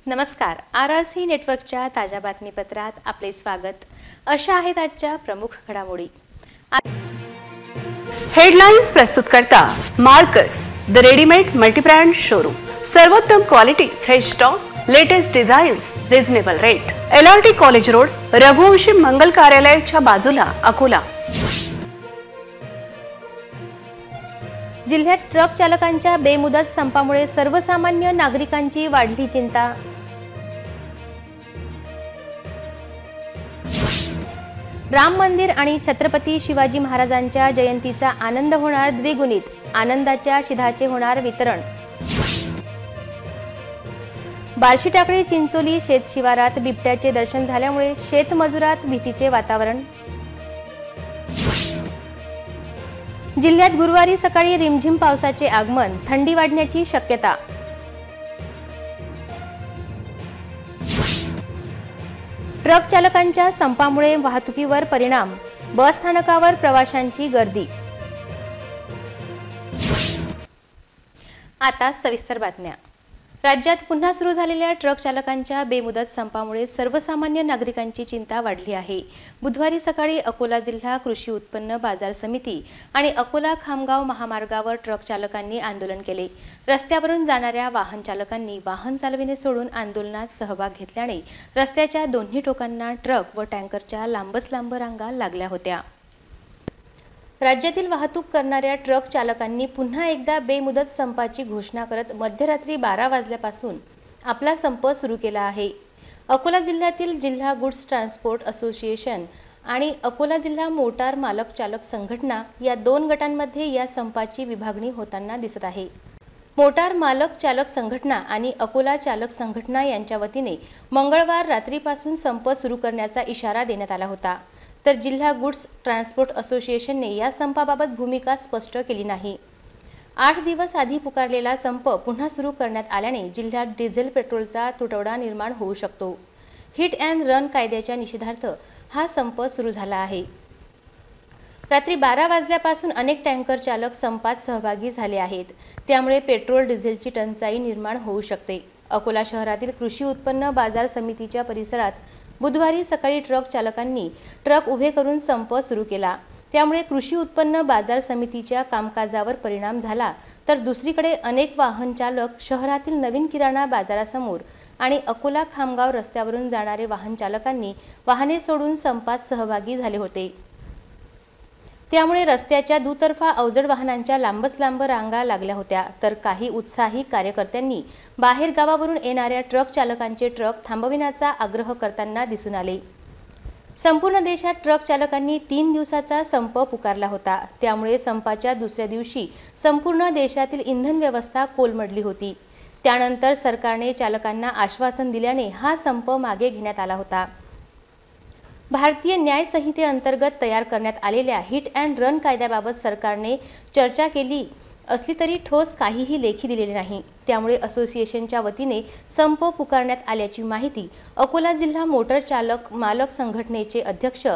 नमस्कार. RRC नेटवर्कच्या ताज्या बातमीपत्रात आपले स्वागत. अशा आहेत आजच्या प्रमुख घडामोडी. हेडलाइन्स प्रस्तुत करता Marcus the readymade multibrand showroom. सर्वोत्तम quality, fresh stock, latest designs, reasonable rate. LRT college road, Raghuvanshi Mangal कार्यालयाच्या बाजूला, अकोला. जिल्ह्यात ट्रक चालकांच्या बेमुदत संपामुळे सर्वसामान्य नागरिकांची वाढली चिंता. राम मंदिर आणि छत्रपती शिवाजी महाराजांच्या जयंतीचा आनंद होणार द्विगुणित. आनंदाच्या शिधाचे होणार वितरण. बार्शी टाकळी चिंचोली शेत शिवारात बिबट्याचे दर्शन झाल्यामुळे शेतमजुरात भीतीचे वातावरण. जिल्ह्यात गुरुवारी सकाळी रिमझिम पावसाचे आगमन, थंडी वाढण्याची शक्यता. ट्रक चालकांच्या संपामुळे वाहतुकीवर परिणाम, बस स्थानकावर प्रवाशांची गर्दी. आता सविस्तर बातम्या. राज्यात पुन्हा सुरू झालेल्या ट्रक चालकांच्या बेमुदत संपामुळे सर्वसामान्य नागरिकांची चिंता वाढली आहे. बुधवारी सकाळी अकोला जिल्हा कृषी उत्पन्न बाजार समिती आणि अकोला खामगाव महामार्गावर ट्रक चालकांनी आंदोलन केले. रस्त्यावरून जाणाऱ्या वाहन चालकांनी वाहन चालविणे सोडून आंदोलनात सहभाग घेतल्याने रस्त्याच्या दोन्ही टोकांना ट्रक व टँकरच्या लांबच लांब रांगा लागल्या होत्या. राज्यातील वाहतूक करणाऱ्या ट्रक चालकांनी पुन्हा एकदा बेमुदत संपाची घोषणा करत मध्यरात्री 12 वाजल्यापासून आपला संप सुरू केला आहे. अकोला जिल्ह्यातील जिल्हा गुड्स ट्रान्सपोर्ट असोसिएशन आणि अकोला जिल्हा मोटार मालक चालक संघटना या दोन गटांमध्ये या संपाची विभागणी होताना दिसत आहे. मोटार मालक चालक संघटना आणि अकोला चालक संघटना यांच्या वतीने मंगळवार रात्रीपासून संप सुरू करण्याचा इशारा देण्यात आला होता. तर जिल्हा गुड्स ट्रान्सपोर्ट असोसिएशनने या संपाबाबत भूमिका स्पष्ट केली नाही. 8 दिवस आधी पुकारलेला संप पुन्हा सुरू करण्यात आल्याने जिल्ह्यात डिझेल पेट्रोलचा तुटवडा निर्माण होऊ शकतो. हिट अँड रन कायद्याच्या निषेधार्थ हा संप सुरू झाला आहे. रात्री 12 वाजल्यापासून अनेक टँकर चालक संपात सहभागी झाले आहेत. त्यामुळे पेट्रोल डिझेलची टंचाई निर्माण होऊ शकते. अकोला शहरातील कृषी उत्पन्न बाजार समितीच्या परिसरात बुधवारी सकाळी ट्रक चालकांनी ट्रक उभे करून संप सुरू केला. त्यामुळे कृषी उत्पन्न बाजार समितीच्या कामकाजावर परिणाम झाला. तर दुसरीकडे अनेक वाहन चालक शहरातील नवीन किराणा बाजारासमोर आणि अकोला खामगाव रस्त्यावरून जाणारे वाहन चालकांनी वाहने सोडून संपात सहभागी झाले होते. त्यामुळे रस्त्याच्या दुतर्फा अवजड वाहनांच्या लांबच लांब रांगा लागल्या होत्या. तर काही उत्साही कार्यकर्त्यांनी बाहेर गावावरून येणाऱ्या ट्रक चालकांचे ट्रक थांबविण्याचा आग्रह करताना दिसून आले. संपूर्ण देशात ट्रक चालकांनी 3 दिवसाचा संप पुकारला होता. त्यामुळे संपाच्या दुसऱ्या दिवशी संपूर्ण देशातील इंधन व्यवस्था कोलमडली होती. त्यानंतर सरकारने चालकांना आश्वासन दिल्याने हा संप मागे घेण्यात आला होता. भारतीय न्याय संहितेअंतर्गत तयार करण्यात आलेल्या हिट अँड रन कायद्याबाबत सरकारने चर्चा केली असली तरी ठोस काहीही लेखी दिलेले नाही. त्यामुळे असोसिएशनच्या वतीने संप पुकारण्यात आल्याची माहिती अकोला जिल्हा मोटर चालक मालक संघटनेचे अध्यक्ष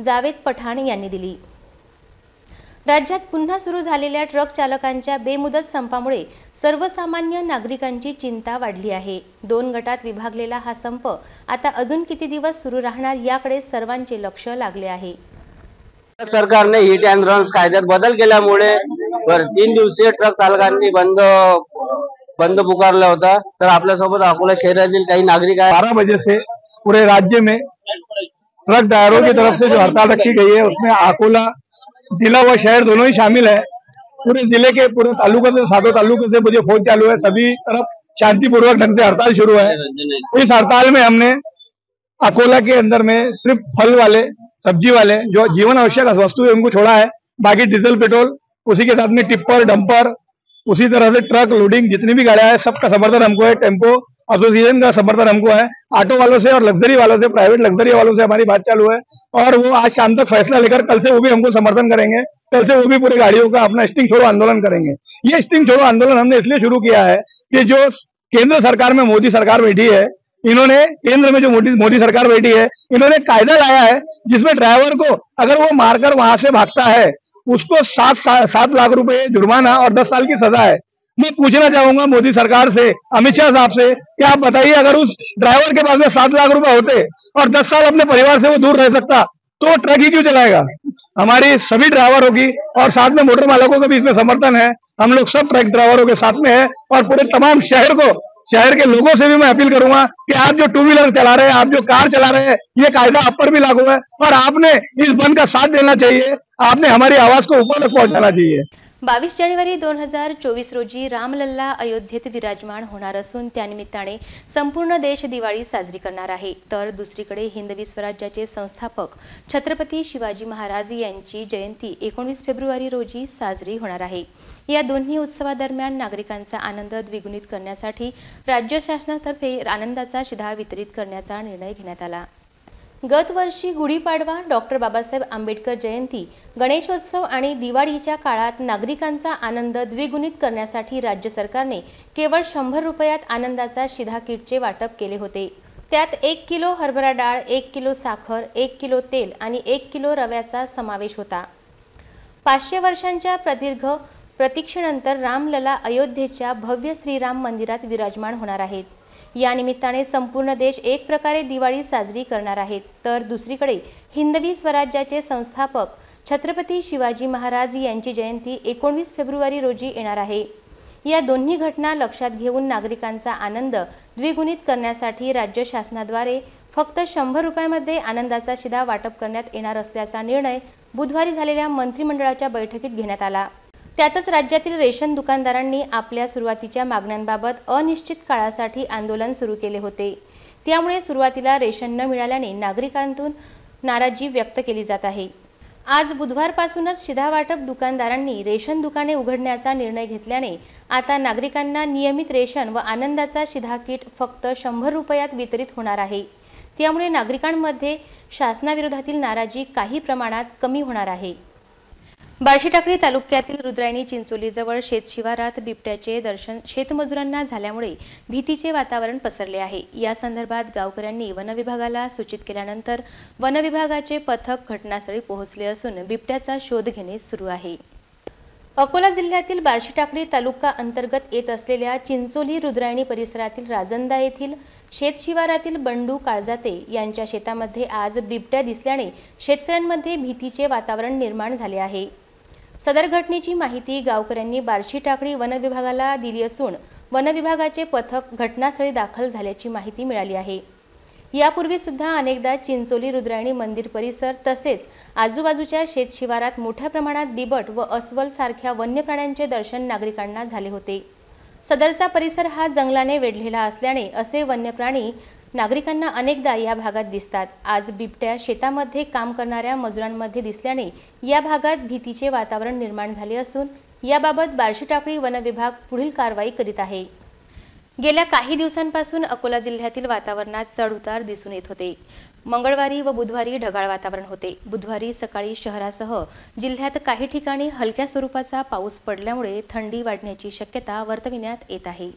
जावेद पठाण यांनी दिली. राज्यात पुन्हा सुरू झालेल्या ट्रक चालकांच्या बेमुदत संपामुळे सर्वसामान्य नागरिकांची चिंता वाढली आहे. 2 गटात विभागलेला हा संप आता अजून किती दिवस सुरू राहणार याकडे सर्वांचे लक्ष लागले आहे. सरकारने हिट अँड रन्स कायद्यात बदल केल्यामुळे 3 दिवसीय ट्रक चालकांनी बंद पुकारला होता. तर आपल्यासोबत अकोला शहरातील काही नागरिक आहेत. 12 बजे से पूरे राज्य में ट्रक ड्राइवरों की तरफ से जो हड़ताल रखी गई है उसमें अकोला जिला व शहर दोनों ही शामिल है. पूरे जिले के पूरे तालुकों से 7 तालुकों से मुझे फोन चालू है. सभी तरफ शांतिपूर्वक ढंग से हड़ताल शुरू है. इस हड़ताल में हमने अकोला के अंदर में सिर्फ फल वाले, सब्जी वाले जो जीवन आवश्यक वस्तु है उनको छोड़ा है. बाकी डीजल पेट्रोल, उसी के साथ में टिप्पर डंपर, उसी तरह से ट्रक लोडिंग जितनी भी गाड़ियां है सबका समर्थन हमको है. टेम्पो एसोसिएशन का समर्थन हमको है. ऑटो वालों से और लग्जरी वालों से, प्राइवेट लग्जरी वालों से हमारी बात चालू है और वो आज शाम तक फैसला लेकर कल से वो भी हमको समर्थन करेंगे. कल से वो भी पूरी गाड़ियों का अपना स्टिंग छोड़ो आंदोलन करेंगे. ये स्टिंग छोड़ो आंदोलन हमने इसलिए शुरू किया है कि जो केंद्र सरकार में मोदी सरकार बैठी है, इन्होंने केंद्र में जो मोदी सरकार बैठी है, इन्होंने कायदा लाया है जिसमें ड्राइवर को अगर वो मारकर वहां से भागता है उसको 7 लाख रुपए जुर्माना और 10 साल की सजा है. मैं पूछना चाहूंगा मोदी सरकार से, अमित शाह साहब से, कि आप बताइए अगर उस ड्राइवर के पास में 7 लाख रुपए होते और 10 साल अपने परिवार से वो दूर रह सकता तो वो ट्रक ही क्यों चलाएगा। हमारी सभी ड्राइवरों की और साथ में मोटर मालकों का भी इसमें समर्थन है। हम लोग सब ट्रक ड्राइवरों के साथ में है और पूरे तमाम शहर के लोगों से भी मैं अपील करूंगा कि आप जो 2 व्हीलर चला रहे हैं, आप जो कार चला रहे हैं, ये कायदा आप पर भी लागू है और आपने इस बंद का साथ देना चाहिए। आपने हमारी आवाज को ऊपर तक पहुंचाना चाहिए। 22 जानेवारी 2024 रोजी रामलल्ला अयोध्येत विराजमान होणार असून त्यानिमित्ताने संपूर्ण देश दिवाळी साजरी करणार आहे। तर दुसरीकडे हिंदवी स्वराज्याचे संस्थापक छत्रपती शिवाजी महाराज यांची जयंती 19 फेब्रुवारी रोजी साजरी होणार आहे। या दोन्ही उत्सवादरम्यान नागरिकांचा आनंद द्विगुणित करण्यासाठी राज्य शासनातर्फे आनंदाचा शिधा वितरित करण्याचा निर्णय घेण्यात आला। गत वर्षी गुढीपाडवा, डॉक्टर बाबासाहेब आंबेडकर जयंती, गणेशोत्सव आणि दिवाळीच्या काळात नागरिकांचा आनंद द्विगुणित करण्यासाठी राज्य सरकारने केवळ 100 रुपयात आनंदाचा शिधा किटचे वाटप केले होते। त्यात 1 किलो हरभरा डाळ, 1 किलो साखर, 1 किलो तेल आणि 1 किलो रव्याचा समावेश होता। 500 वर्षांच्या प्रदीर्घ प्रतीक्षेनंतर रामलला अयोध्येच्या भव्य श्रीराम मंदिरात विराजमान होणार आहेत। या निमित्ताने संपूर्ण देश एक प्रकारे दिवाळी साजरी करणार आहेत। तर दुसरीकडे हिंदवी स्वराज्याचे संस्थापक छत्रपती शिवाजी महाराज यांची जयंती 19 फेब्रुवारी रोजी येणार आहे। या दोन्ही घटना लक्षात घेऊन नागरिकांचा आनंद द्विगुणित करण्यासाठी राज्य शासनाद्वारे फक्त 100 रुपयामध्ये आनंदाचा शिधा वाटप करण्यात येणार असल्याचा निर्णय बुधवारी झालेल्या मंत्रिमंडळाच्या बैठकीत घेण्यात आला। त्यातच राज्यातील रेशन दुकानदारांनी आपल्या सुरुवातीच्या मागण्यांबाबत अनिश्चित काळासाठी आंदोलन सुरू केले होते। त्यामुळे सुरुवातीला रेशन न मिळाल्याने नागरिकांतून नाराजी व्यक्त केली जात आहे। आज बुधवारपासूनच शिधा वाटप दुकानदारांनी रेशन दुकाने उघडण्याचा निर्णय घेतल्याने आता नागरिकांना नियमित रेशन व आनंदाचा शिधा किट फक्त 100 रुपयात वितरित होणार आहे। त्यामुळे नागरिकांमध्ये शासनाविरोधातील नाराजी काही प्रमाणात कमी होणार आहे। बार्शी टाकळी तालुक्यातील रुद्रायणी चिंचोलीजवळ शेतशिवारात बिबट्याचे दर्शन शेतमजुरांना झाल्यामुळे भीतीचे वातावरण पसरले आहे। या संदर्भात गावकऱ्यांनी वनविभागाला सूचित केल्यानंतर वनविभागाचे पथक घटनास्थळी पोहोचले असून बिबट्याचा शोध घेणे सुरू आहे। अकोला जिल्ह्यातील बार्शी टाकळी तालुका अंतर्गत येत असलेल्या चिंचोली रुद्रायणी परिसरातील राजंदा येथील शेतशिवारातील बंडू काळजाते यांच्या शेतामध्ये आज बिबट्या दिसल्याने शेतकऱ्यांमध्ये भीतीचे वातावरण निर्माण झाले आहे। सदर घटनेची माहिती गावकऱ्यांनी बार्शी टाकळी वनविभागाला दिली असून वनविभागाचे पथक घटनास्थळी दाखल झाल्याची माहिती मिळाली आहे। यापूर्वी सुद्धा अनेकदा चिंचोली रुद्रायणी मंदिर परिसर तसेच आजूबाजूच्या शेतशिवारात मोठ्या प्रमाणात बिबट व अस्वल सारख्या वन्य प्राण्यांचे दर्शन नागरिकांना झाले होते। सदरचा परिसर हा जंगलाने वेढलेला असल्याने असे वन्य प्राणी नागरिकांना अनेकदा या भागात दिसतात। आज बिबट्या शेतामध्ये काम करणाऱ्या मजुरांमध्ये दिसल्याने या भागात भीतीचे वातावरण निर्माण झाले असून याबाबत बार्शी टाकळी वन विभाग पुढील कारवाई करीत आहे। गेल्या काही दिवसांपासून अकोला जिल्ह्यातील वातावरणात चढ-उतार दिसून येत होते। मंगळवारी व बुधवारी ढगाळ वातावरण होते। बुधवारी सकाळी शहरासह जिल्ह्यात काही ठिकाणी हलक्या स्वरूपाचा पाऊस पडल्यामुळे थंडी वाढण्याची शक्यता वर्तविण्यात येत आहे।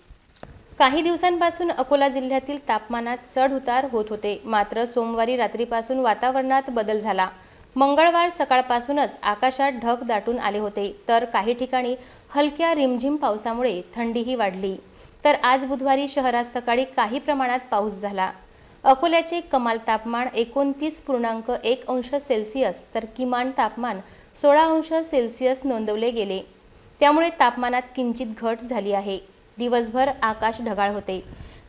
काही दिवसांपासून अकोला जिल्ह्यातील तापमानात चढ-उतार होत होते, मात्र सोमवारी रात्रीपासून वातावरणात बदल झाला। मंगळवार सकाळपासूनच आकाशात ढग दाटून आले होते, तर काही ठिकाणी हलक्या रिमझिम पावसामुळे थंडीही वाढली। तर आज बुधवारी शहरात सकाळी काही प्रमाणात पाऊस झाला। अकोल्याचे कमाल तापमान 29.1 अंश सेल्सिअस तर किमान तापमान 16 अंश सेल्सिअस नोंदवले गेले। त्यामुळे तापमानात किंचित घट झाली आहे। दिवसभर आकाश ढगाळ होते।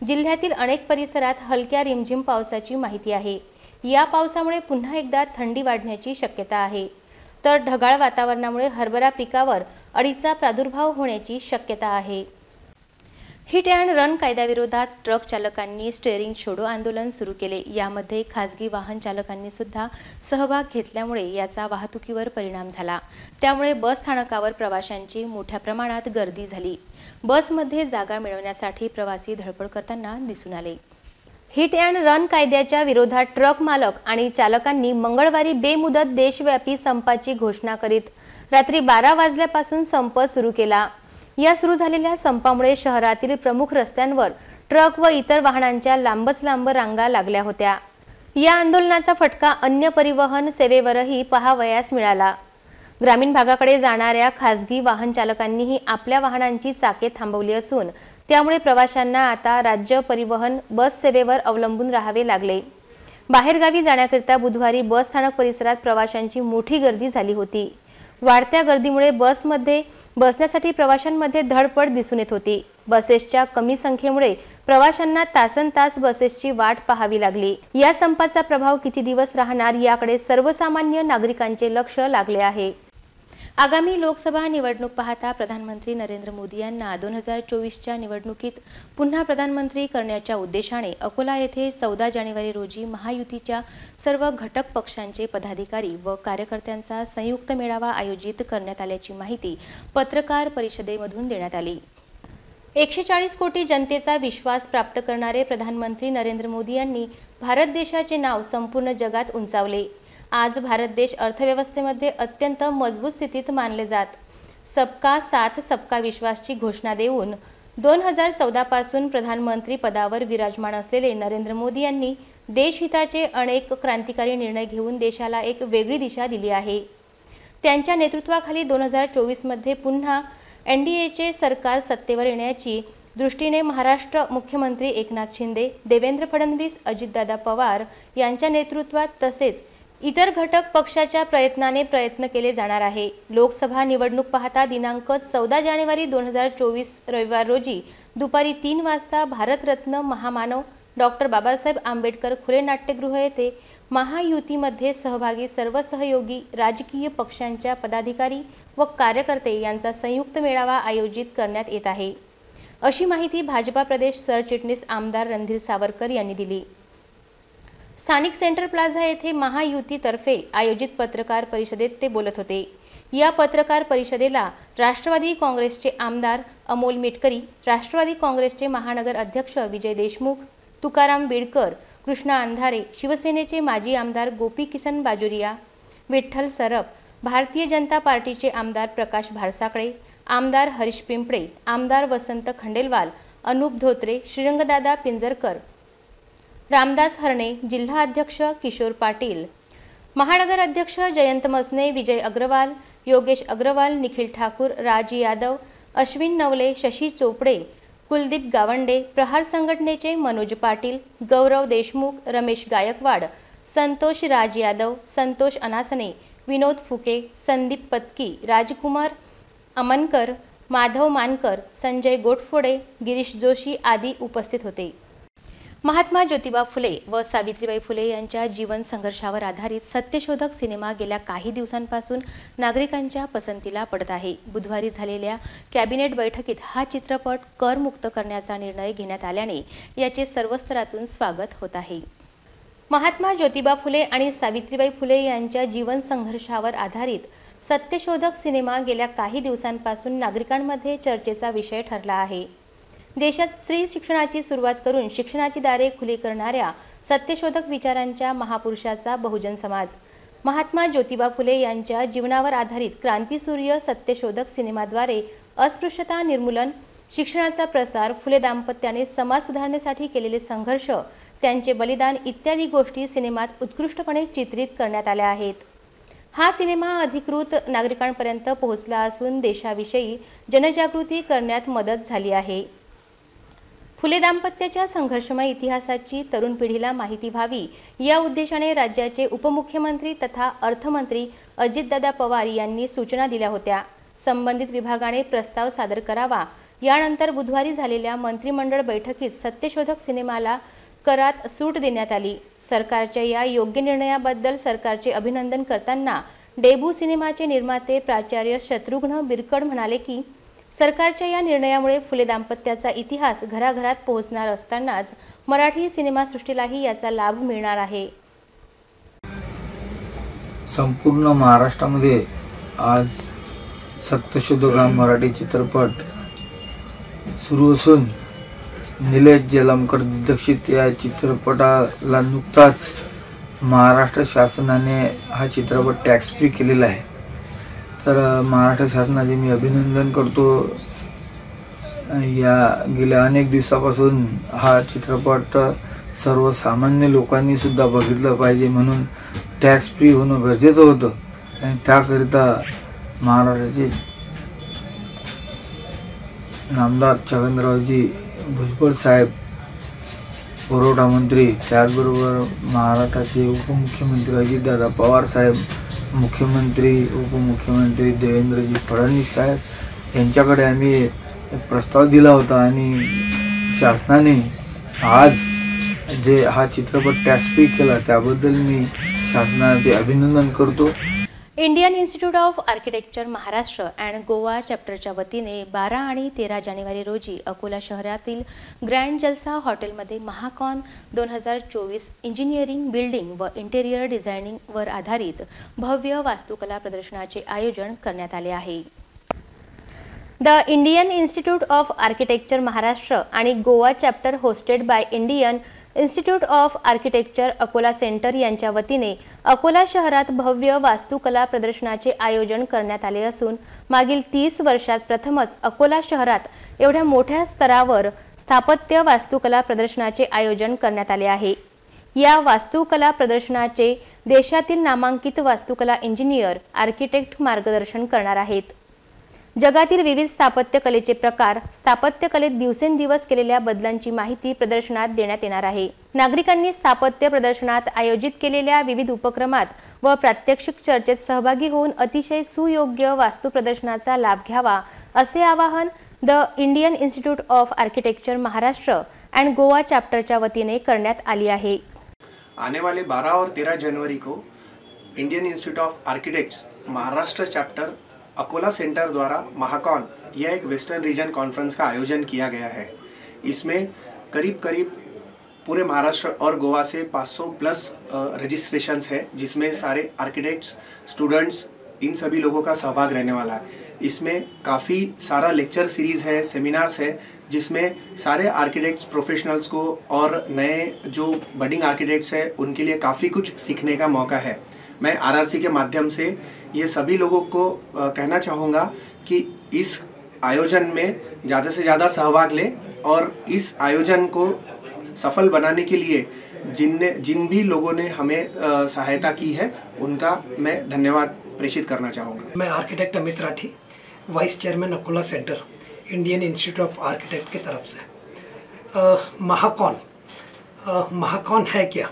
जिल्ह्यातील अनेक परिसरात हलक्या रिमझिम पावसाची माहिती आहे। या पावसामुळे पुन्हा एकदा थंडी वाढण्याची शक्यता आहे। तर ढगाळ वातावरणामुळे हरभरा पिकावर अळीचा प्रादुर्भाव होण्याची शक्यता आहे। हिट अँड रन कायद्याविरोधात ट्रक चालकांनी स्टेअरिंग छोडो आंदोलन सुरू केले। यामध्ये खासगी वाहन चालकांनी सुद्धा सहभाग घेतल्यामुळे याचा वाहतुकीवर परिणाम झाला। त्यामुळे बस स्थानकावर प्रवाशांची मोठ्या प्रमाणात गर्दी झाली। बसमध्ये जागा मिळवण्यासाठी प्रवासी धडपड करताना दिसून आले। हिट अँड रन कायद्याच्या विरोधात ट्रक मालक आणि चालकांनी मंगळवारी बेमुदत देशव्यापी संपाची घोषणा करीत रात्री 12 वाजल्यापासून संप सुरू केला। या सुरू झालेल्या संपामुळे शहरातील प्रमुख रस्त्यांवर ट्रक व इतर वाहनांच्या लांबच लांब रांगा लागल्या होत्या। या आंदोलनाचा फटका अन्य परिवहन सेवेवरही पाहावयास मिळाला। ग्रामीण भागाकडे जाणाऱ्या खासगी वाहन चालकांनीही आपल्या वाहनांची चाके थांबवली असून त्यामुळे प्रवाशांना आता राज्य परिवहन बस सेवेवर अवलंबून राहावे लागले। बाहेरगावी जाण्याकरिता बुधवारी बस स्थानक परिसरात प्रवाशांची मोठी गर्दी झाली होती। वाढत्या गर्दीमुळे बसमध्ये बसण्यासाठी प्रवाशांमध्ये धडपड दिसून येत होती। बसेसच्या कमी संख्येमुळे प्रवाशांना तासनतास बसेसची वाट पाहावी लागली। या संपाचा प्रभाव किती दिवस राहणार याकडे सर्वसामान्य नागरिकांचे लक्ष लागले आहे। आगामी लोकसभा निवडणूक पाहता प्रधानमंत्री नरेंद्र मोदी यांना 2024च्या निवडणुकीत पुन्हा प्रधानमंत्री करण्याच्या उद्देशाने अकोला येथे 14 जानेवारी रोजी महायुतीच्या सर्व घटक पक्षांचे पदाधिकारी व कार्यकर्त्यांचा संयुक्त मेळावा आयोजित करण्यात आल्याची माहिती पत्रकार परिषदेमधून देण्यात आली। 140 कोटी जनतेचा विश्वास प्राप्त करणारे प्रधानमंत्री नरेंद्र मोदी यांनी भारत देशाचे नाव संपूर्ण जगात उंचावले। आज भारत देश अर्थव्यवस्थेमध्ये अत्यंत मजबूत स्थितीत मानले जात सबका साथ सबका विश्वासची घोषणा देऊन 2014 पासून प्रधानमंत्री पदावर विराजमान असलेले नरेंद्र मोदी यांनी देशहिताचे अनेक क्रांतिकारी निर्णय घेऊन देशाला एक वेगळी दिशा दिली आहे। त्यांच्या नेतृत्वाखाली 2024 मध्ये पुन्हा एनडीएचे सरकार सत्तेवर येण्याची दृष्टीने महाराष्ट्र मुख्यमंत्री एकनाथ शिंदे, देवेंद्र फडणवीस, अजितदादा पवार यांच्या नेतृत्वात तसेच इतर घटक पक्षाच्या प्रयत्न केले जाणार आहे। लोकसभा निवडणूक पाहता दिनांक 14 जानेवारी 2024 रविवार रोजी दुपारी 3 वाजता भारतरत्न महामानव डॉक्टर बाबासाहेब आंबेडकर खुले नाट्यगृह येथे महायुतीमध्ये सहभागी सर्व सहयोगी राजकीय पक्षांच्या पदाधिकारी व कार्यकर्ते यांचा संयुक्त मेळावा आयोजित करण्यात येत आहे, अशी माहिती भाजपा प्रदेश सरचिटणीस आमदार रणधीर सावरकर यांनी दिली। स्थानिक सेंट्रल प्लाझा येथे महायुतीतर्फे आयोजित पत्रकार परिषदेत ते बोलत होते। या पत्रकार परिषदेला राष्ट्रवादी काँग्रेसचे आमदार अमोल मिटकरी, राष्ट्रवादी काँग्रेसचे महानगर अध्यक्ष विजय देशमुख, तुकाराम बिडकर, कृष्णा अंधारे, शिवसेनेचे माजी आमदार गोपी किसन बाजोरिया, विठ्ठल सरप, भारतीय जनता पार्टीचे आमदार प्रकाश भारसाकडे, आमदार हरीश पिंपळे, आमदार वसंत खंडेलवाल, अनूप धोत्रे, श्रीरंगदादा पिंजरकर, रामदास हरणे, जिल्हा अध्यक्ष किशोर पाटील, महानगर अध्यक्ष जयंत मसने, विजय अग्रवाल, योगेश अग्रवाल, निखिल ठाकूर, राज यादव, अश्विन नवले, शशी चोपडे, कुलदीप गावंडे, प्रहार संघटनेचे मनोज पाटील, गौरव देशमुख, रमेश गायकवाड, संतोष राज यादव, संतोष अनासने, विनोद फुके, संदीप पत्की, राजकुमार अमनकर, माधव मानकर, संजय गोटफोडे, गिरीश जोशी आदी उपस्थित होते। महात्मा ज्योतिबा फुले व सावित्रीबाई फुले यांच्या जीवन संघर्षावर आधारित सत्यशोधक सिनेमा गेल्या काही दिवसांपासून नागरिकांच्या पसंतीला पडत आहे। बुधवारी झालेल्या कॅबिनेट बैठकीत हा चित्रपट करमुक्त करण्याचा निर्णय घेण्यात आल्याने याचे सर्व स्तरातून स्वागत होत आहे। महात्मा ज्योतिबा फुले आणि सावित्रीबाई फुले यांच्या जीवन संघर्षावर आधारित सत्यशोधक सिनेमा गेल्या काही दिवसांपासून नागरिकांमध्ये चर्चेचा विषय ठरला आहे। देशात स्त्री शिक्षणाची सुरुवात करून शिक्षणाची दारे खुली करणाऱ्या सत्यशोधक विचारांच्या महापुरुषाचा बहुजन समाज महात्मा ज्योतिबा फुले यांच्या जीवनावर आधारित क्रांतीसूर्य सत्यशोधक सिनेमाद्वारे अस्पृश्यता निर्मूलन, शिक्षणाचा प्रसार, फुले दाम्पत्याने समाज सुधारणेसाठी केलेले संघर्ष, त्यांचे बलिदान इत्यादी गोष्टी सिनेमात उत्कृष्टपणे चित्रित करण्यात आल्या आहेत। हा सिनेमा अधिकृत नागरिकांपर्यंत पोहोचला असून देशाविषयी जनजागृती करण्यात मदत झाली आहे। फुले दाम्पत्याच्या संघर्षमय इतिहासाची तरुण पिढीला माहिती व्हावी या उद्देशाने राज्याचे उपमुख्यमंत्री तथा अर्थमंत्री अजितदादा पवार यांनी सूचना दिल्या होत्या। संबंधित विभागाने प्रस्ताव सादर करावा। यानंतर बुधवारी झालेल्या मंत्रिमंडळ बैठकीत सत्यशोधक सिनेमाला करात सूट देण्यात आली। सरकारच्या या योग्य निर्णयाबद्दल सरकारचे अभिनंदन करताना डेबू सिनेमाचे निर्माते प्राचार्य शत्रुघ्न बिरकड म्हणाले की सरकारच्या या निर्णयामुळे फुले दाम्पत्याचा इतिहास घराघरात पोहोचणार असतानाच मराठी सिनेमासृष्टीलाही याचा लाभ मिळणार आहे। संपूर्ण महाराष्ट्रामध्ये आज सत्यशोधक हा मराठी चित्रपट सुरू असून निलेश जलमकर दिग्दर्शित या चित्रपटाला नुकताच महाराष्ट्र शासनाने हा चित्रपट टॅक्स फ्री केलेला आहे। तर महाराष्ट्र शासनाचे मी अभिनंदन करतो। या गेल्या अनेक दिवसापासून हा चित्रपट सर्वसामान्य लोकांनी सुद्धा बघितलं पाहिजे म्हणून टॅक्स फ्री होणं गरजेचं होतं आणि त्याकरिता महाराष्ट्राचे नामदार छगनरावजी भुजबळ साहेब पुरवठा मंत्री, त्याचबरोबर महाराष्ट्राचे उपमुख्यमंत्री अजितदादा पवार साहेब, मुख्यमंत्री उपमुख्यमंत्री देवेंद्रजी फडणवीस साहेब यांच्याकडे आम्ही एक प्रस्ताव दिला होता आणि शासनाने आज जे हा चित्रपट टॅस्पी केला त्याबद्दल मी शासनाचे अभिनंदन करतो। Indian Institute of Architecture Maharashtra and Goa चॅप्टरच्या वतीने 12 आणि 13 जानेवारी रोजी अकोला शहरातील ग्रँड जलसा हॉटेलमध्ये महाकॉन 2024 इंजिनिअरिंग बिल्डिंग व इंटेरियर डिझायनिंगवर आधारित भव्य वास्तुकला प्रदर्शनाचे आयोजन करण्यात आले आहे। The Indian Institute of Architecture Maharashtra आणि Goa chapter hosted by Indian Institute of Architecture Akola centre यांच्या वतीने अकोला शहरात भव्य वास्तुकला प्रदर्शनाचे आयोजन करण्यात आले असून मागील 30 वर्षात प्रथमच अकोला शहरात एवढ्या मोठ्या स्तरावर स्थापत्य वास्तुकला प्रदर्शनाचे आयोजन करण्यात आले आहे। या वास्तुकला प्रदर्शनाचे देशातील नामांकित वास्तुकला इंजिनियर आर्किटेक्ट मार्गदर्शन करणार आहेत। जगातील विविध स्थापत्य कलेचे प्रकार, स्थापत्य कलेत दिवसेंदिवस केलेल्या बदलांची माहिती प्रदर्शनात देण्यात येणार आहे। नागरिकांनी स्थापत्य प्रदर्शनात आयोजित केलेल्या विविध उपक्रमात व प्रात्यक्षिक चर्चेत सहभागी होऊन अतिशय सुयोग्य वास्तु प्रदर्शनाचा लाभ घ्यावा असे आवाहन the Indian Institute of Architecture Maharashtra end Goa chapter वतीने करण्यात आली आहे। आने वाले 12 और 13 जनवरी को Indian institute of architects Maharashtra chapter Akola centre द्वारा महाकॉन यह एक वेस्टर्न रीजन कॉन्फ्रेंस का आयोजन किया गया है। इसमें करीब पूरे महाराष्ट्र और गोवा से 500 प्लस रजिस्ट्रेशंस है, जिसमें सारे आर्किटेक्ट्स, स्टूडेंट्स, इन सभी लोगों का सहभाग रहने वाला है। इसमें काफ़ी सारा लेक्चर सीरीज़ है, सेमिनार्स है, जिसमें सारे आर्किटेक्ट्स प्रोफेशनल्स को और नए जो बडिंग आर्किटेक्ट्स हैं उनके लिए काफ़ी कुछ सीखने का मौका है। मैं आरआरसी के माध्यम से ये सभी लोगों को कहना चाहूँगा कि इस आयोजन में ज़्यादा से ज़्यादा सहभाग लें और इस आयोजन को सफल बनाने के लिए जिन भी लोगों ने हमें सहायता की है उनका मैं धन्यवाद प्रेषित करना चाहूँगा। मैं architect Amit Rathi, vice chairman Akola centre, Indian institute of architect की तरफ से। महाकॉन है क्या?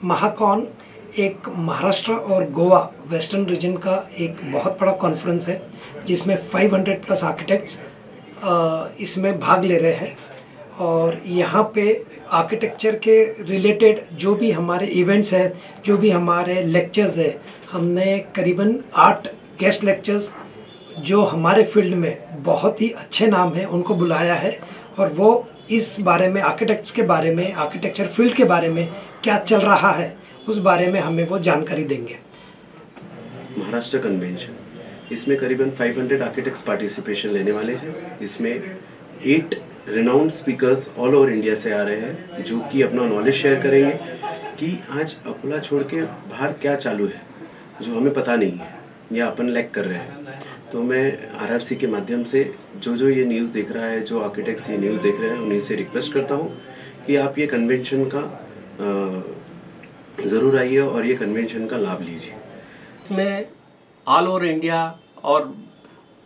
महाकॉन एक महाराष्ट्र और गोवा वेस्टर्न रीजन का एक बहुत बड़ा कॉन्फ्रेंस है, जिसमें 500 प्लस आर्किटेक्ट्स इसमें भाग ले रहे हैं। और यहाँ पे आर्किटेक्चर के रिलेटेड जो भी हमारे इवेंट्स हैं, जो भी हमारे लेक्चर्स हैं, हमने करीबन 8 गेस्ट लेक्चर्स जो हमारे फील्ड में बहुत ही अच्छे नाम हैं उनको बुलाया है, और वो इस बारे में, आर्किटेक्ट्स के बारे में, आर्किटेक्चर फील्ड के बारे में क्या चल रहा है उस बारे में हमें वो जानकारी देंगे। महाराष्ट्र कन्वेंशन, इसमें करीबन 500 आर्किटेक्ट्स पार्टिसिपेशन लेने वाले हैं। इसमें 8 renowned speakers all over India से आ रहे हैं, जो कि अपना नॉलेज शेयर करेंगे कि आज अकोला छोड़ के बाहर क्या चालू है जो हमें पता नहीं है या अपन लैक कर रहे हैं। तो मैं आरआरसी के माध्यम से जो ये न्यूज़ देख रहा है, जो आर्किटेक्ट्स ये न्यूज़ देख रहे हैं, उन्हीं से रिक्वेस्ट करता हूँ कि आप ये कन्वेंशन का ज़रूर आइए और ये कन्वेंशन का लाभ लीजिए। इसमें ऑल ओवर इंडिया और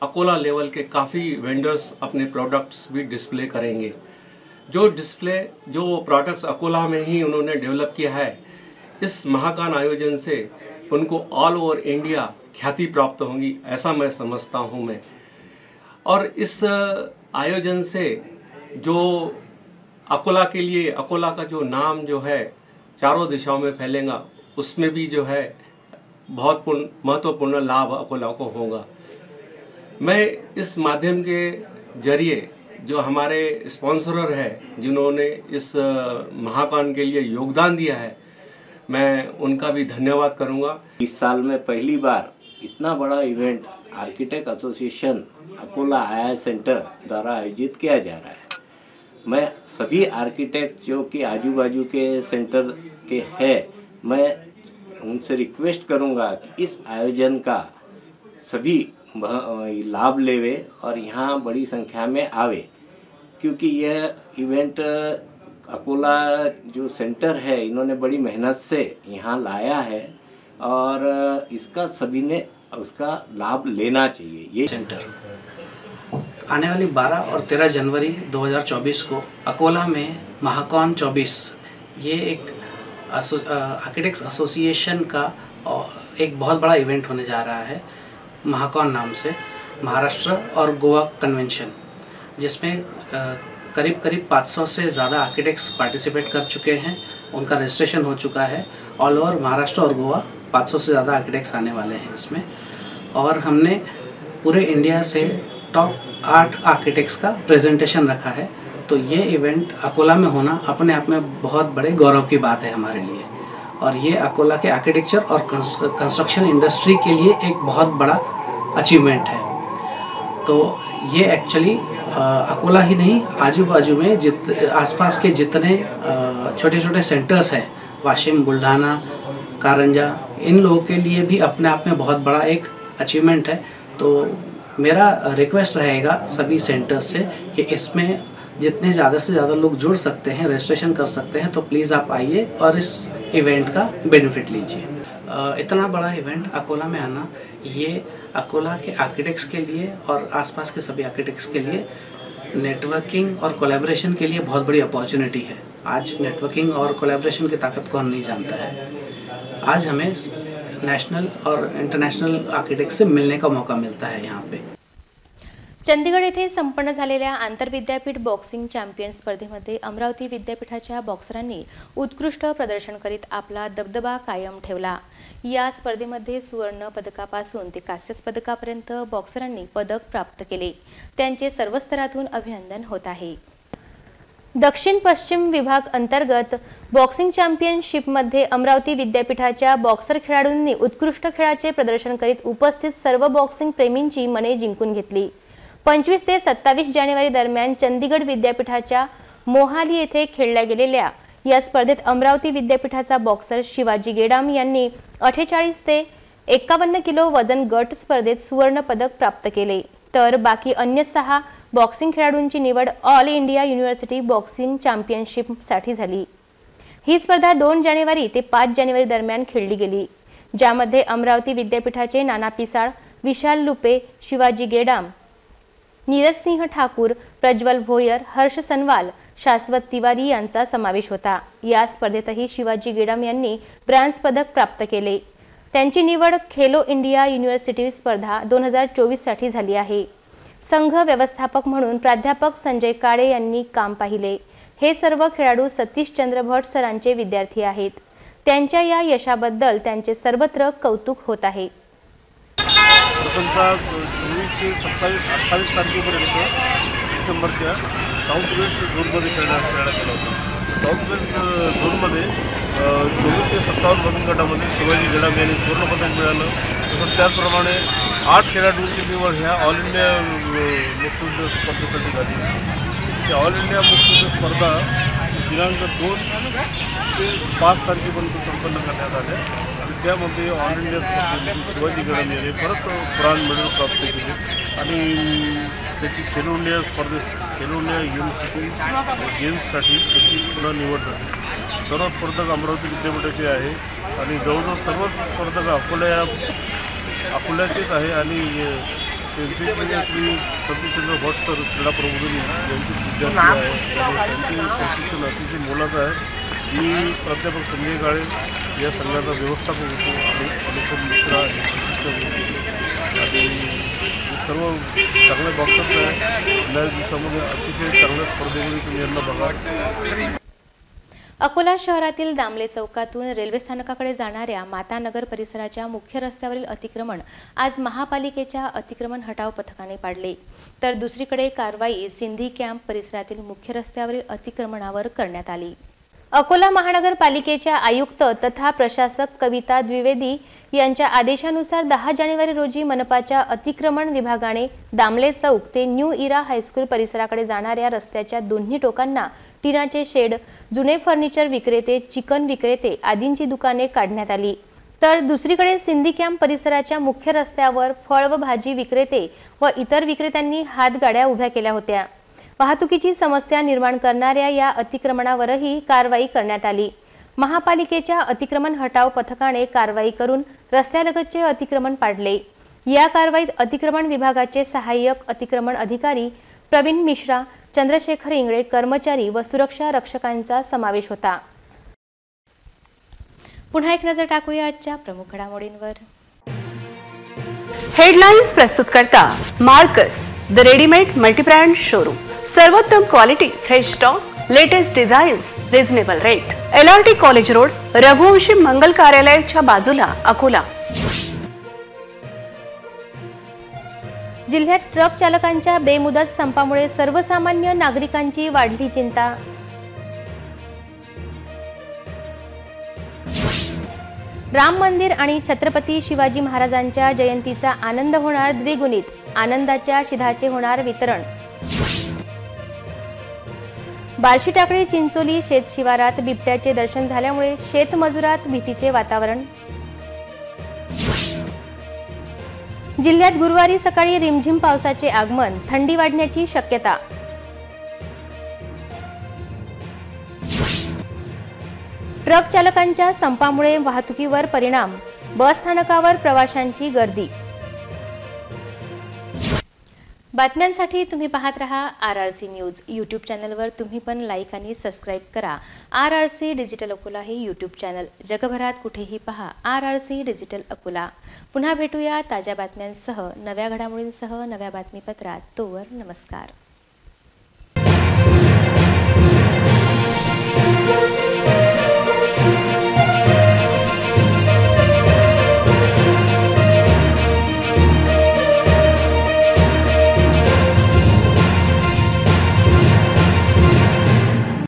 अकोला लेवल के काफ़ी वेंडर्स अपने प्रोडक्ट्स भी डिस्प्ले करेंगे। जो प्रोडक्ट्स अकोला में ही उन्होंने डेवलप किया है, इस महाकॉन आयोजन से उनको ऑल ओवर इंडिया ख्याति प्राप्त होगी, ऐसा मैं समझता हूँ मैं। और इस आयोजन से जो अकोला के लिए, अकोला का जो नाम जो है चारों दिशाओं में फैलेगा, उसमें भी जो है बहुत महत्वपूर्ण लाभ अकोला को होगा। मैं इस माध्यम के जरिए जो हमारे स्पॉन्सरर है, जिन्होंने इस महाकॉन के लिए योगदान दिया है, मैं उनका भी धन्यवाद करूंगा। इस साल में पहली बार इतना बड़ा इवेंट आर्किटेक्ट एसोसिएशन अकोला आई सेंटर द्वारा आयोजित किया जा रहा है। मैं सभी आर्किटेक्ट जो कि आजू बाजू के सेंटर के हैं, मैं उनसे रिक्वेस्ट करूंगा कि इस आयोजन का सभी लाभ लेवे और यहाँ बड़ी संख्या में आवे, क्योंकि यह इवेंट अकोला जो सेंटर है इन्होंने बड़ी मेहनत से यहाँ लाया है और इसका सभी ने उसका लाभ लेना चाहिए। ये सेंटर आने वाली 12 और 13 जनवरी 2024 को अकोला में महाकॉन 24 ये एक आर्किटेक्ट्स एसोसिएशन का एक बहुत बड़ा इवेंट होने जा रहा है महाकॉन नाम से, महाराष्ट्र और गोवा कन्वेंशन, जिसमें करीब 500 से ज़्यादा आर्किटेक्ट्स पार्टिसिपेट कर चुके हैं। उनका रजिस्ट्रेशन हो चुका है। ऑल ओवर महाराष्ट्र और गोवा 500 से ज़्यादा आर्किटेक्ट्स आने वाले हैं इसमें। और हमने पूरे इंडिया से टॉप 8 आर्किटेक्ट्स का प्रेजेंटेशन रखा है। तो ये इवेंट अकोला में होना अपने आप में बहुत बड़े गौरव की बात है हमारे लिए, और ये अकोला के आर्किटेक्चर और कंस्ट्रक्शन इंडस्ट्री के लिए एक बहुत बड़ा अचीवमेंट है। तो ये एक्चुअली अकोला ही नहीं, आजू बाजू में आसपास के जितने छोटे छोटे सेंटर्स हैं, वाशिम, बुल्ढाना, कारंजा, इन लोगों के लिए भी अपने आप में बहुत बड़ा एक अचीवमेंट है। तो मेरा रिक्वेस्ट रहेगा सभी सेंटर्स से कि इसमें जितने ज़्यादा से ज़्यादा लोग जुड़ सकते हैं, रजिस्ट्रेशन कर सकते हैं, तो प्लीज़ आप आइए और इस इवेंट का बेनिफिट लीजिए। इतना बड़ा इवेंट अकोला में आना, ये अकोला के आर्किटेक्ट्स के लिए और आसपास के सभी आर्किटेक्ट्स के लिए नेटवर्किंग और कोलैबोरेशन के लिए बहुत बड़ी अपॉर्चुनिटी है। आज नेटवर्किंग और कोलैबोरेशन की ताकत कौन नहीं जानता है। आज हमें नेशनल और इंटरनेशनल आर्किटेक्ट से मिलने का मौका मिलता है यहाँ पे। चंदीगड येथे संपन्न झालेल्या आंतरविद्यापीठ बॉक्सिंग चॅम्पियन स्पर्धेमध्ये अमरावती विद्यापीठाच्या बॉक्सरांनी उत्कृष्ट प्रदर्शन करीत आपला दबदबा कायम ठेवला। या स्पर्धेमध्ये सुवर्ण पदकापासून ते कांस्य पदकापर्यंत बॉक्सरांनी पदक प्राप्त केले। त्यांचे सर्व स्तरातून अभिनंदन होत आहे। दक्षिण पश्चिम विभाग अंतर्गत बॉक्सिंग चॅम्पियनशिपमध्ये अमरावती विद्यापीठाच्या बॉक्सर खेळाडूंनी उत्कृष्ट खेळाचे प्रदर्शन करीत उपस्थित सर्व बॉक्सिंग प्रेमींची मने जिंकून घेतली। 25 ते 27 जानेवारी दरम्यान चंदीगड विद्यापीठाच्या मोहाली येथे खेळल्या गेलेल्या या स्पर्धेत अमरावती विद्यापीठाचा बॉक्सर शिवाजी गेडाम यांनी 48 ते 51 किलो वजन गट स्पर्धेत सुवर्ण पदक प्राप्त केले। तर बाकी अन्य 6 बॉक्सिंग खेळाडूंची निवड ऑल इंडिया युनिव्हर्सिटी बॉक्सिंग चॅम्पियनशिपसाठी झाली। ही स्पर्धा 2 जानेवारी ते 5 जानेवारी दरम्यान खेळली गेली, ज्यामध्ये अमरावती विद्यापीठाचे नाना पिसाळ, विशाल लुपे, शिवाजी गेडाम, नीरज सिंह ठाकूर, प्रज्वल भोयर, हर्ष सनवाल, शाश्वत तिवारी यांचा समावेश होता। या स्पर्धेतही शिवाजी गेडाम यांनी ब्रॉन्झ पदक प्राप्त केले। त्यांची निवड खेलो इंडिया युनिव्हर्सिटी स्पर्धा 2024 साठी झाली आहे। संघ व्यवस्थापक म्हणून प्राध्यापक संजय काळे यांनी काम पाहिले। हे सर्व खेळाडू सतीश चंद्र भट सरांचे विद्यार्थी आहेत। त्यांच्या या यशाबद्दल त्यांचे सर्वत्र कौतुक होत आहे। प्रथमतः 24 ते 27-28 तारखेपर्यंत डिसेंबरच्या साऊथ वेस्ट झोनमध्ये खेळण्यात गेला होता। साऊथ वेस्ट झोनमध्ये 24 ते 57 वजन गटामध्ये शिवाजी गेडाम यांनी सुवर्णपदक मिळालं। तसंच त्याचप्रमाणे 8 खेळाडूंची निवड ह्या ऑल इंडिया मुष्टियुद्ध स्पर्धेसाठी झाली। त्या ऑल इंडिया मुष्टियुद्ध स्पर्धा दिनांक 2 ते 5 तारखेपर्यंत संपन्न करण्यात आल्या आणि त्यामध्ये ऑल इंडिया स्पर्धेमध्ये शिवाजी गेडाम यांनी परत ब्रॉन्झ मेडल प्राप्त केले आणि त्याची खेलो इंडिया स्पर्धेत खेलो इंडिया युनिव्हर्सिटी गेम्ससाठी त्याची पुन्हा निवड झाली। सर्व स्पर्धक अमरावती विद्यापीठाचे आहे आणि जवळजवळ सर्व स्पर्धक अकोल्याचेच आहे आणि त्यांचे श्री सतीशचंद्र भट सर क्रीडा प्रबोधन यांचे विद्यार्थी आहे। त्यांचे प्रशिक्षण अतिशय मोलाचं आहे। मी प्राध्यापक संजय काळे या संघाचा व्यवस्थापक होतो आणि अनुपम मिश्रा हे प्रशिक्षक होते आणि सर्व चांगले बॉक्सर्स आहे। या दिवसामध्ये अतिशय चांगल्या स्पर्धेमध्ये तुम्ही यांना बघा। अकोला शहरातील दामले चौकातून रेल्वे स्थानकाकडे जाणाऱ्या मातानगर परिसराच्या मुख्य रस्त्यावरील अतिक्रमण आज महापालिकेच्या अतिक्रमण हटाव पथकाने पाडले, तर दुसरीकडे कारवाई सिंधी कॅम्प परिसरातील मुख्य रस्त्यावरील अतिक्रमणावर करण्यात आली। अकोला महानगरपालिकेच्या आयुक्त तथा प्रशासक कविता द्विवेदी यांच्या आदेशानुसार 10 जानेवारी रोजी मनपाच्या अतिक्रमण विभागाने दामले चौक ते न्यू इरा हायस्कूल परिसराकडे जाणाऱ्या रस्त्याच्या दोन्ही टोकांना टिनाचे शेड, जुने फर्निचर विक्रेते, चिकन विक्रेते आदींची दुकाने काढण्यात आली। तर दुसरीकडे सिंधी कॅम्प परिसराच्या मुख्य रस्त्यावर फळ व भाजी विक्रेते व इतर विक्रेत्यांनी हातगाड्या उभ्या केल्या होत्या। वाहतुकीची समस्या निर्माण करणाऱ्या या अतिक्रमणावरही कारवाई करण्यात आली। महापालिकेच्या अतिक्रमण हटाव पथकाने कारवाई करून रस्त्यालगतचे अतिक्रमण पाडले। या कारवाईत अतिक्रमण विभागाचे सहाय्यक अतिक्रमण अधिकारी प्रवीण मिश्रा, चंद्रशेखर इंगळे, कर्मचारी व सुरक्षा रक्षकांचा समावेश होता। पुन्हा एक नजर टाकूया आजच्या प्रमुख घडामोडींवर। हेडलाइन्स प्रस्तुत करता Marcus the readymade multibrand showroom. सर्वोत्तम quality, fresh stock, latest designs, reasonable rate. LRT college road, Raghuvanshi Mangal कार्यालयाच्या बाजूला, अकोला। जिल्ह्यात ट्रक चालकांच्या बेमुदत संपामुळे सर्वसामान्य नागरिकांची वाढली चिंता। राम मंदिर आणि छत्रपती शिवाजी महाराजांच्या जयंतीचा आनंद होणार द्विगुणित, आनंदाच्या शिधाचे होणार वितरण। बार्शी टाकळी चिंचोली शेत शिवारात बिबट्याचे दर्शन झाल्यामुळे शेतमजुरात भीतीचे वातावरण। जिल्ह्यात गुरुवारी सकाळी रिमझिम पावसाचे आगमन, थंडी वाढण्याची शक्यता। ट्रक चालकांच्या संपामुळे वाहतुकीवर परिणाम, बस स्थानकावर प्रवाशांची गर्दी। बातम्यांसाठी तुम्ही पाहत रहा RRC न्यूज। यूट्यूब चॅनलवर तुम्ही पण लाईक आणि सबस्क्राईब करा। RRC डिजिटल अकोला हे यूट्यूब चॅनल जगभरात कुठेही पहा RRC डिजिटल अकोला। पुन्हा भेटूया ताज्या बातम्यांसह, नव्या घडामोडींसह नव्या बातमीपत्रात। तोवर नमस्कार।